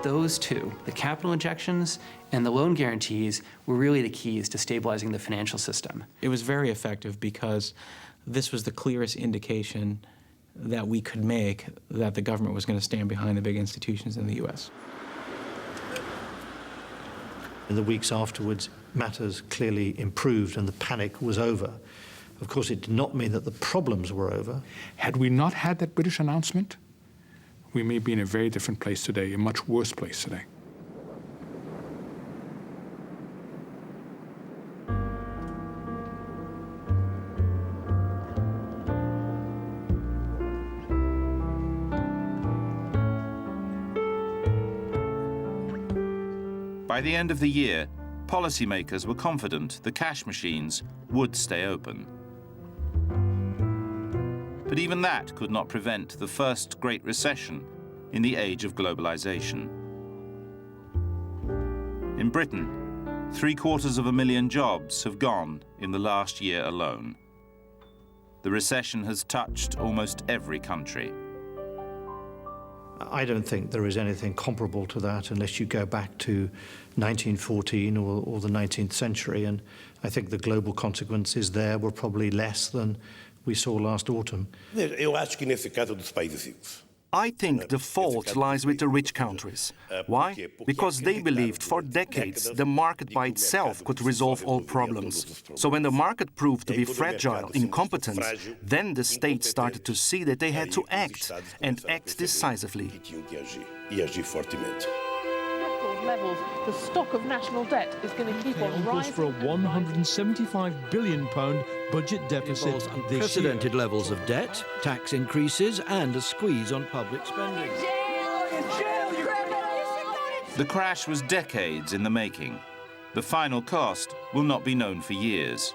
Those two, the capital injections and the loan guarantees, were really the keys to stabilizing the financial system. It was very effective because this was the clearest indication that we could make that the government was going to stand behind the big institutions in the U.S. In the weeks afterwards, matters clearly improved and the panic was over. Of course, it did not mean that the problems were over. Had we not had that British announcement, we may be in a very different place today, a much worse place today. By the end of the year, policymakers were confident the cash machines would stay open. But even that could not prevent the first Great Recession in the age of globalization. In Britain, 750,000 jobs have gone in the last year alone. The recession has touched almost every country. I don't think there is anything comparable to that unless you go back to 1914 or the 19th century, and I think the global consequences there were probably less than we saw last autumn. I think the fault lies with the rich countries. Why? Because they believed for decades the market by itself could resolve all problems. So when the market proved to be fragile, incompetent, then the state started to see that they had to act, and act decisively. Levels, the stock of national debt is going to keep on rising. For a £175 billion budget deficit this year. Unprecedented levels of debt, tax increases and a squeeze on public spending. The crash was decades in the making. The final cost will not be known for years.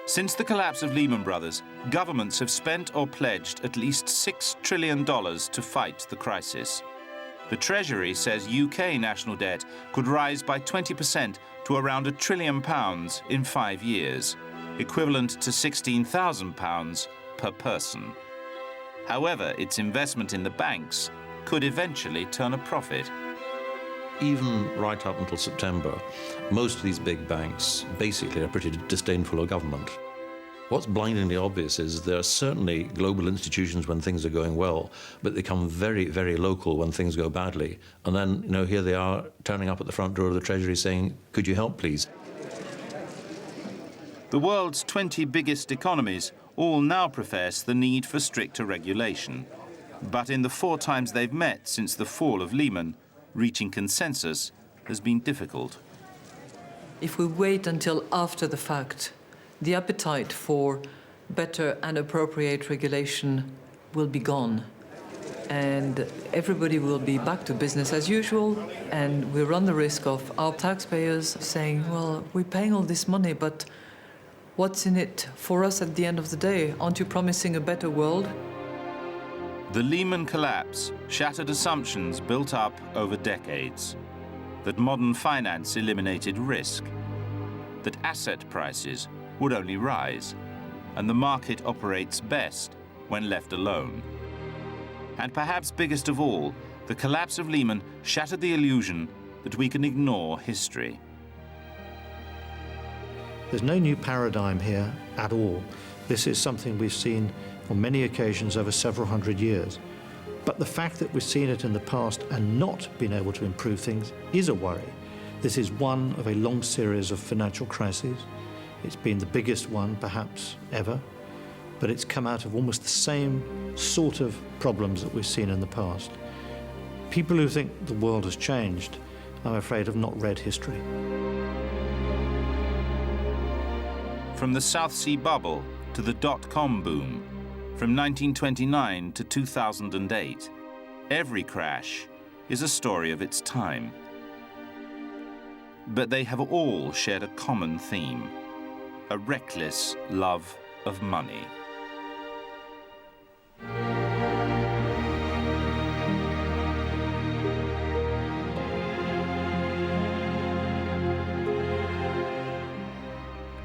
Since the collapse of Lehman Brothers, governments have spent or pledged at least $6 trillion to fight the crisis. The Treasury says UK national debt could rise by 20% to around £1 trillion in 5 years, equivalent to £16,000 per person. However, its investment in the banks could eventually turn a profit. Even right up until September, most of these big banks basically are pretty disdainful of government. What's blindingly obvious is there are certainly global institutions when things are going well, but they become very, very local when things go badly. And then, here they are turning up at the front door of the Treasury saying, "Could you help, please?" The world's 20 biggest economies all now profess the need for stricter regulation. But in the 4 times they've met since the fall of Lehman, reaching consensus has been difficult. If we wait until after the fact, the appetite for better and appropriate regulation will be gone. And everybody will be back to business as usual, and we run the risk of our taxpayers saying, well, we're paying all this money, but what's in it for us at the end of the day? Aren't you promising a better world? The Lehman collapse shattered assumptions built up over decades. That modern finance eliminated risk. That asset prices would only rise, and the market operates best when left alone. And perhaps biggest of all, the collapse of Lehman shattered the illusion that we can ignore history. There's no new paradigm here at all. This is something we've seen on many occasions over several hundred years. But the fact that we've seen it in the past and not been able to improve things is a worry. This is one of a long series of financial crises. It's been the biggest one, perhaps, ever, but it's come out of almost the same sort of problems that we've seen in the past. People who think the world has changed, I'm afraid, have not read history. From the South Sea bubble to the dot-com boom, from 1929 to 2008, every crash is a story of its time. But they have all shared a common theme: a reckless love of money.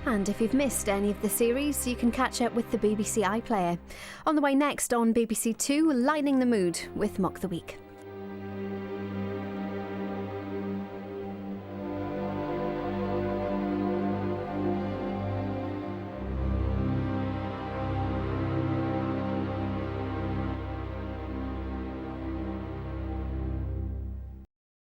And if you've missed any of the series, you can catch up with the BBC iPlayer. On the way next on BBC Two, lightening the mood with Mock the Week.